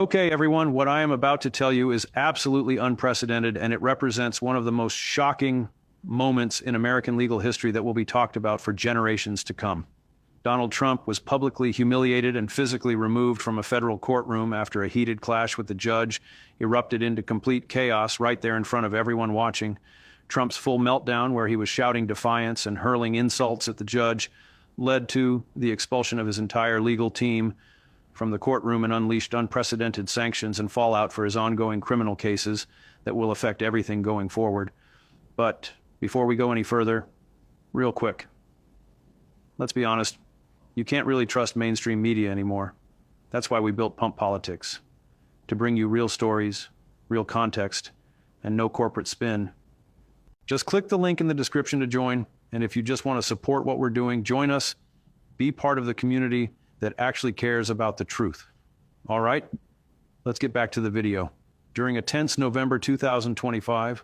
Okay, everyone, what I am about to tell you is absolutely unprecedented, and it represents one of the most shocking moments in American legal history that will be talked about for generations to come. Donald Trump was publicly humiliated and physically removed from a federal courtroom after a heated clash with the judge erupted into complete chaos right there in front of everyone watching. Trump's full meltdown, where he was shouting defiance and hurling insults at the judge, led to the expulsion of his entire legal team from the courtroom and unleashed unprecedented sanctions and fallout for his ongoing criminal cases that will affect everything going forward. But before we go any further, real quick, let's be honest, you can't really trust mainstream media anymore. That's why we built Pump Politics, to bring you real stories, real context, and no corporate spin. Just click the link in the description to join, and if you just want to support what we're doing, join us, be part of the community that actually cares about the truth. All right, let's get back to the video. During a tense November 2025,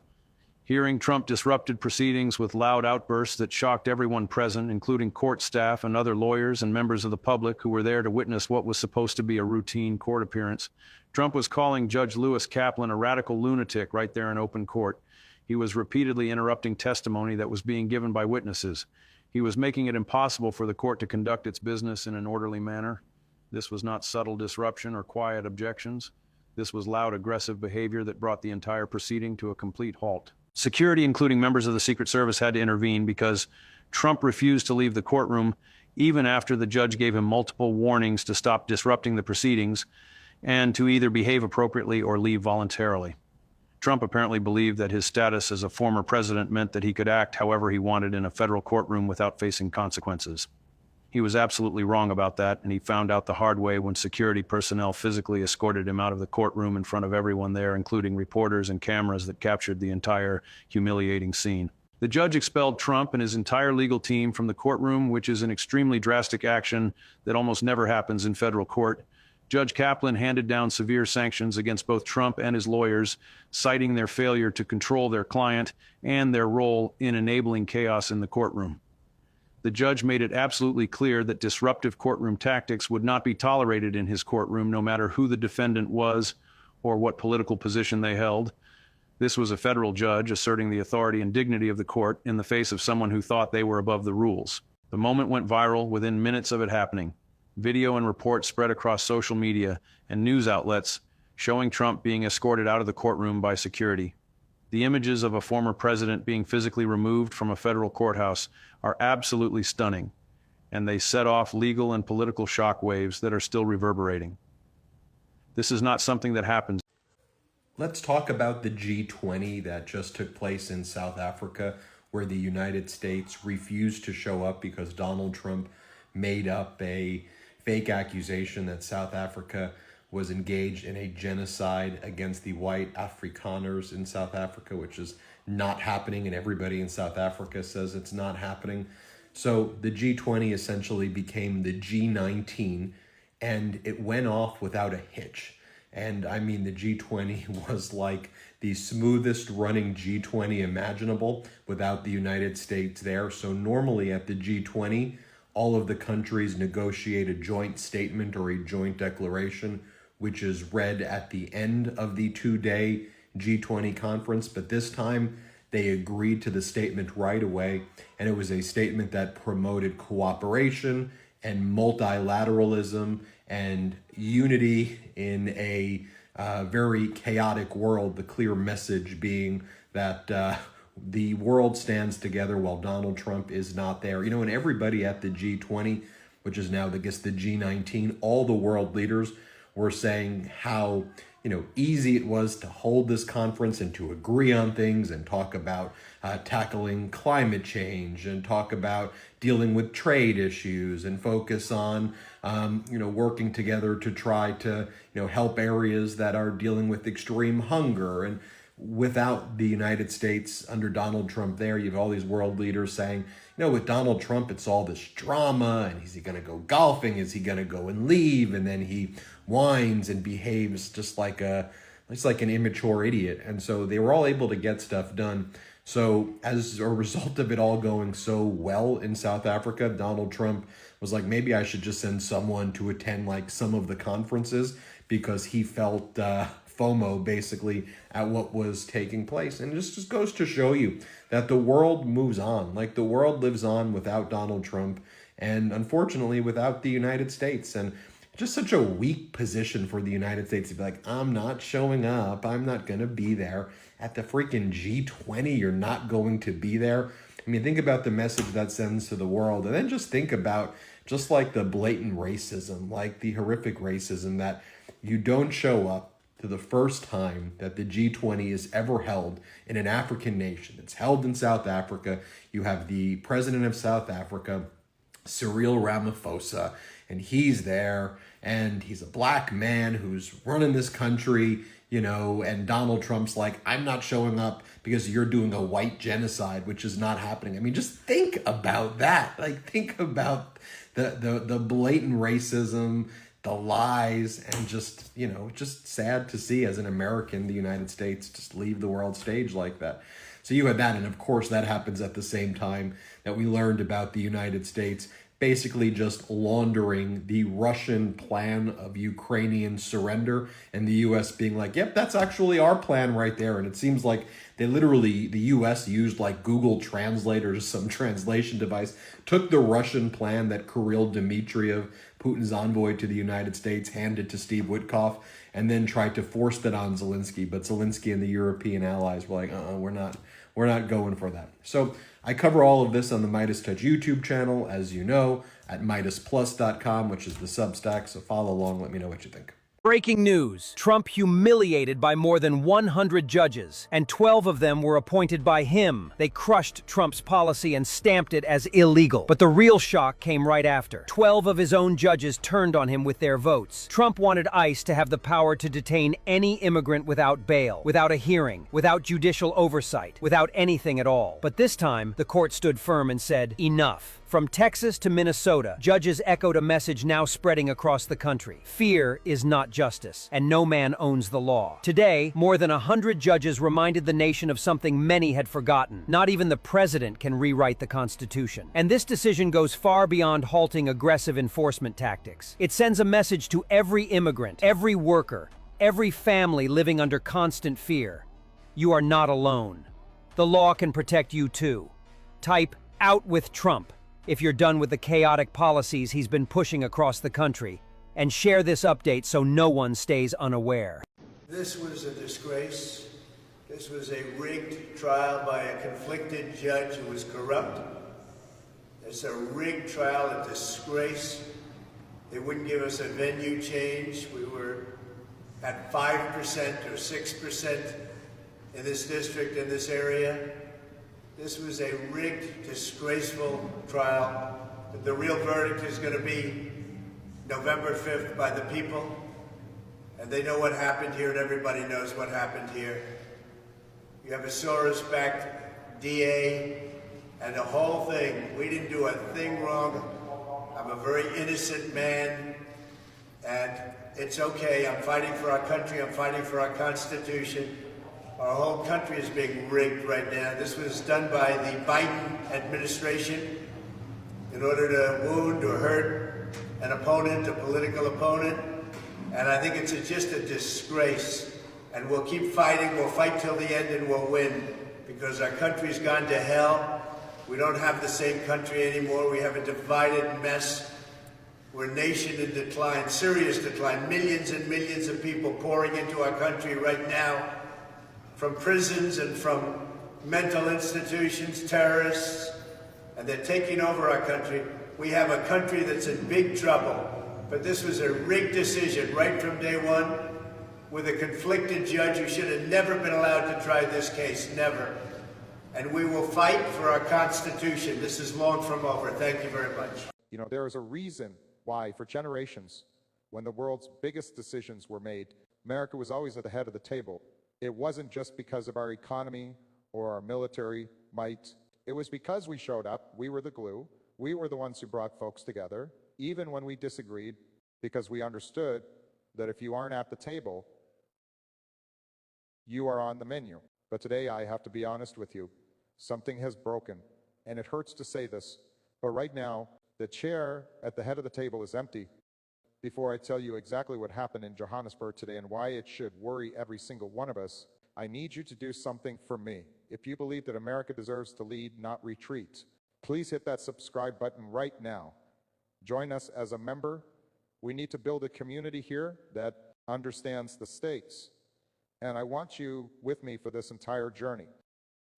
hearing Trump disrupted proceedings with loud outbursts that shocked everyone present, including court staff and other lawyers and members of the public who were there to witness what was supposed to be a routine court appearance. Trump was calling Judge Lewis Kaplan a radical lunatic right there in open court. He was repeatedly interrupting testimony that was being given by witnesses. He was making it impossible for the court to conduct its business in an orderly manner. This was not subtle disruption or quiet objections. This was loud, aggressive behavior that brought the entire proceeding to a complete halt. Security, including members of the Secret Service, had to intervene because Trump refused to leave the courtroom even after the judge gave him multiple warnings to stop disrupting the proceedings and to either behave appropriately or leave voluntarily. Trump apparently believed that his status as a former president meant that he could act however he wanted in a federal courtroom without facing consequences. He was absolutely wrong about that, and he found out the hard way when security personnel physically escorted him out of the courtroom in front of everyone there, including reporters and cameras that captured the entire humiliating scene. The judge expelled Trump and his entire legal team from the courtroom, which is an extremely drastic action that almost never happens in federal court. Judge Kaplan handed down severe sanctions against both Trump and his lawyers, citing their failure to control their client and their role in enabling chaos in the courtroom. The judge made it absolutely clear that disruptive courtroom tactics would not be tolerated in his courtroom, no matter who the defendant was or what political position they held. This was a federal judge asserting the authority and dignity of the court in the face of someone who thought they were above the rules. The moment went viral within minutes of it happening. Video and reports spread across social media and news outlets showing Trump being escorted out of the courtroom by security. The images of a former president being physically removed from a federal courthouse are absolutely stunning, and they set off legal and political shockwaves that are still reverberating. This is not something that happens. Let's talk about the G20 that just took place in South Africa, where the United States refused to show up because Donald Trump made up a fake accusation that South Africa was engaged in a genocide against the white Afrikaners in South Africa, which is not happening, and everybody in South Africa says it's not happening. So the G20 essentially became the G19, and it went off without a hitch. And I mean, the G20 was like the smoothest running G20 imaginable without the United States there. So normally at the G20, all of the countries negotiate a joint statement or a joint declaration, which is read at the end of the two-day G20 conference. But this time, they agreed to the statement right away, and it was a statement that promoted cooperation and multilateralism and unity in a very chaotic world, the clear message being that the world stands together while Donald Trump is not there. You know, and everybody at the G20, which is now, I guess, the G19, all the world leaders were saying how, easy it was to hold this conference and to agree on things and talk about tackling climate change and talk about dealing with trade issues and focus on, working together to try to, help areas that are dealing with extreme hunger. And without the United States under Donald Trump there, you have all these world leaders saying, with Donald Trump, it's all this drama, and is he going to go golfing? Is he going to go and leave? And then he whines and behaves just like an immature idiot. And so they were all able to get stuff done. So as a result of it all going so well in South Africa, Donald Trump was like, maybe I should just send someone to attend like some of the conferences, because he felt FOMO basically at what was taking place. And it just goes to show you that the world moves on. Like, the world lives on without Donald Trump and unfortunately without the United States. And just such a weak position for the United States to be like, I'm not showing up. I'm not going to be there. At the freaking G20, you're not going to be there. I mean, think about the message that sends to the world. And then just think about just like the blatant racism, like the horrific racism that you don't show up to the first time that the G20 is ever held in an African nation. It's held in South Africa. You have the president of South Africa, Cyril Ramaphosa, and he's there, and he's a black man who's running this country, you know, and Donald Trump's like, I'm not showing up because you're doing a white genocide, which is not happening. I mean, just think about that. Like, think about the blatant racism, the lies, and just, you know, just sad to see as an American, the United States just leave the world stage like that. So you had that, and of course that happens at the same time that we learned about the United States basically just laundering the Russian plan of Ukrainian surrender, and the US being like, yep, that's actually our plan right there. And it seems like they literally, the US used like Google Translate or some translation device, took the Russian plan that Kirill Dmitriev, Putin's envoy to the United States, handed to Steve Witkoff, and then tried to force that on Zelensky. But Zelensky and the European allies were like, we're not going for that. So I cover all of this on the Midas Touch YouTube channel, as you know, at MidasPlus.com, which is the Substack. So follow along. Let me know what you think. Breaking news. Trump humiliated by more than 100 judges, and 12 of them were appointed by him. They crushed Trump's policy and stamped it as illegal. But the real shock came right after. 12 of his own judges turned on him with their votes. Trump wanted ICE to have the power to detain any immigrant without bail, without a hearing, without judicial oversight, without anything at all. But this time, the court stood firm and said, enough. From Texas to Minnesota, judges echoed a message now spreading across the country. Fear is not justice, and no man owns the law. Today, more than 100 judges reminded the nation of something many had forgotten. Not even the president can rewrite the Constitution. And this decision goes far beyond halting aggressive enforcement tactics. It sends a message to every immigrant, every worker, every family living under constant fear. You are not alone. The law can protect you too. Type "out with Trump" if you're done with the chaotic policies he's been pushing across the country, and share this update so no one stays unaware. This was a disgrace. This was a rigged trial by a conflicted judge who was corrupt. It's a rigged trial, a disgrace. They wouldn't give us a venue change. We were at 5% or 6% in this district, in this area. This was a rigged, disgraceful trial. But the real verdict is going to be November 5th by the people. And they know what happened here, and everybody knows what happened here. You have a Soros-backed DA, and the whole thing. We didn't do a thing wrong. I'm a very innocent man, and it's okay. I'm fighting for our country. I'm fighting for our Constitution. Our whole country is being rigged right now. This was done by the Biden administration in order to wound or hurt an opponent, a political opponent. And I think it's just a disgrace. And we'll keep fighting. We'll fight till the end, and we'll win, because our country's gone to hell. We don't have the same country anymore. We have a divided mess. We're a nation in decline, serious decline. Millions and millions of people pouring into our country right now, from prisons and from mental institutions, terrorists, and they're taking over our country. We have a country that's in big trouble, but this was a rigged decision right from day one, with a conflicted judge who should have never been allowed to try this case, never. And we will fight for our Constitution. This is long from over. Thank you very much. You know, there is a reason why, for generations, when the world's biggest decisions were made, America was always at the head of the table. It wasn't just because of our economy or our military might. It was because we showed up. We were the glue. We were the ones who brought folks together, even when we disagreed, because we understood that if you aren't at the table, you are on the menu. But today, I have to be honest with you. Something has broken, and it hurts to say this, but right now, the chair at the head of the table is empty before I tell you exactly what happened in Johannesburg today and why it should worry every single one of us, I need you to do something for me. If you believe that America deserves to lead, not retreat, please hit that subscribe button right now. Join us as a member. We need to build a community here that understands the stakes. And I want you with me for this entire journey.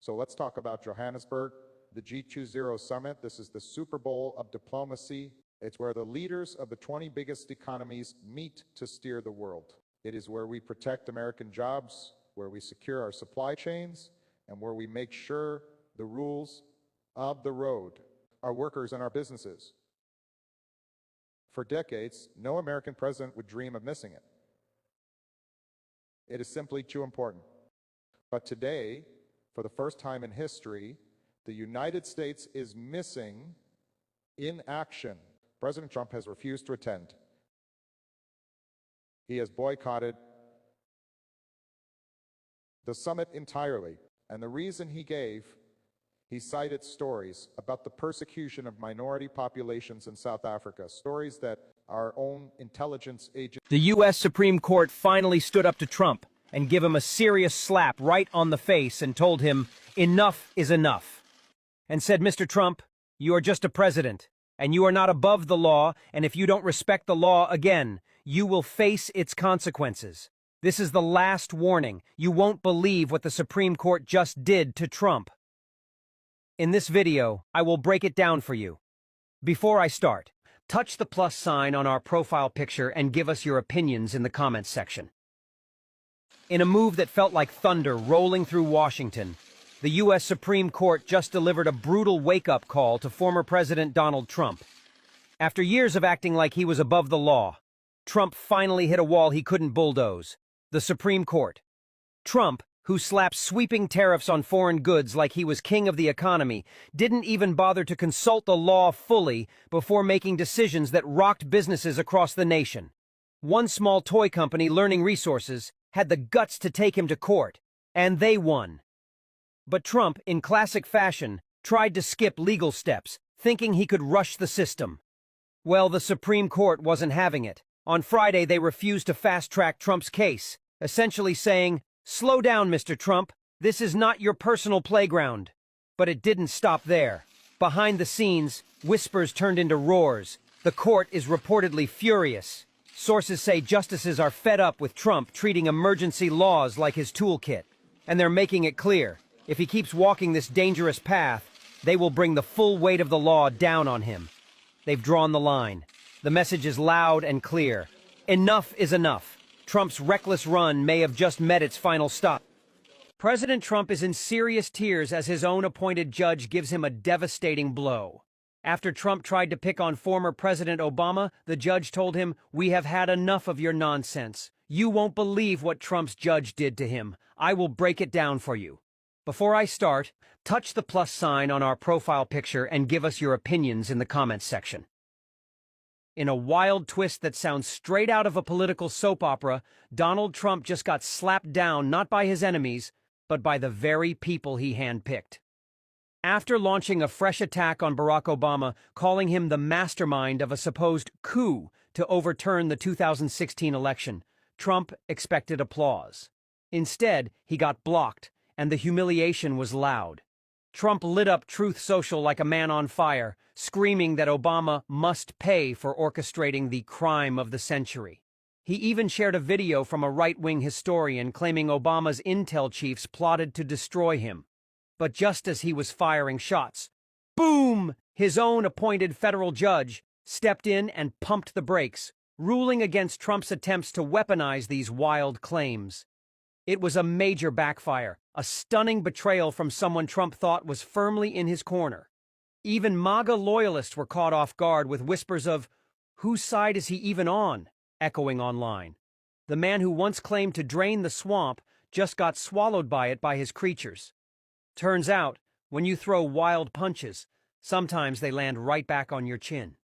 So let's talk about Johannesburg, the G20 summit. This is the Super Bowl of diplomacy. It's where the leaders of the 20 biggest economies meet to steer the world. It is where we protect American jobs, where we secure our supply chains, and where we make sure the rules of the road, our workers and our businesses. For decades, no American president would dream of missing it. It is simply too important. But today, for the first time in history, the United States is missing in action. President Trump has refused to attend. He has boycotted the summit entirely. And the reason he gave, he cited stories about the persecution of minority populations in South Africa, stories that our own intelligence agents... The U.S. Supreme Court finally stood up to Trump and gave him a serious slap right on the face and told him, enough is enough. And said, Mr. Trump, you are just a president, and you are not above the law, and if you don't respect the law again, you will face its consequences. This is the last warning. You won't believe what the Supreme Court just did to Trump. In this video, I will break it down for you. Before I start, touch the plus sign on our profile picture and give us your opinions in the comments section. In a move that felt like thunder rolling through Washington, the U.S. Supreme Court just delivered a brutal wake-up call to former President Donald Trump. After years of acting like he was above the law, Trump finally hit a wall he couldn't bulldoze: the Supreme Court. Trump, who slapped sweeping tariffs on foreign goods like he was king of the economy, didn't even bother to consult the law fully before making decisions that rocked businesses across the nation. One small toy company, Learning Resources, had the guts to take him to court, and they won. But Trump, in classic fashion, tried to skip legal steps, thinking he could rush the system. Well, the Supreme Court wasn't having it. On Friday, they refused to fast-track Trump's case, essentially saying, "Slow down, Mr. Trump. This is not your personal playground." But it didn't stop there. Behind the scenes, whispers turned into roars. The court is reportedly furious. Sources say justices are fed up with Trump treating emergency laws like his toolkit. And they're making it clear, if he keeps walking this dangerous path, they will bring the full weight of the law down on him. They've drawn the line. The message is loud and clear. Enough is enough. Trump's reckless run may have just met its final stop. President Trump is in serious tears as his own appointed judge gives him a devastating blow. After Trump tried to pick on former President Obama, the judge told him, "We have had enough of your nonsense. You won't believe what Trump's judge did to him. I will break it down for you." Before I start, touch the plus sign on our profile picture and give us your opinions in the comments section. In a wild twist that sounds straight out of a political soap opera, Donald Trump just got slapped down not by his enemies, but by the very people he handpicked. After launching a fresh attack on Barack Obama, calling him the mastermind of a supposed coup to overturn the 2016 election, Trump expected applause. Instead, he got blocked, and the humiliation was loud. Trump lit up Truth Social like a man on fire, screaming that Obama must pay for orchestrating the crime of the century. He even shared a video from a right-wing historian claiming Obama's intel chiefs plotted to destroy him. But just as he was firing shots, boom! His own appointed federal judge stepped in and pumped the brakes, ruling against Trump's attempts to weaponize these wild claims. It was a major backfire, a stunning betrayal from someone Trump thought was firmly in his corner. Even MAGA loyalists were caught off guard with whispers of, "Whose side is he even on?" echoing online. The man who once claimed to drain the swamp just got swallowed by it by his creatures. Turns out, when you throw wild punches, sometimes they land right back on your chin.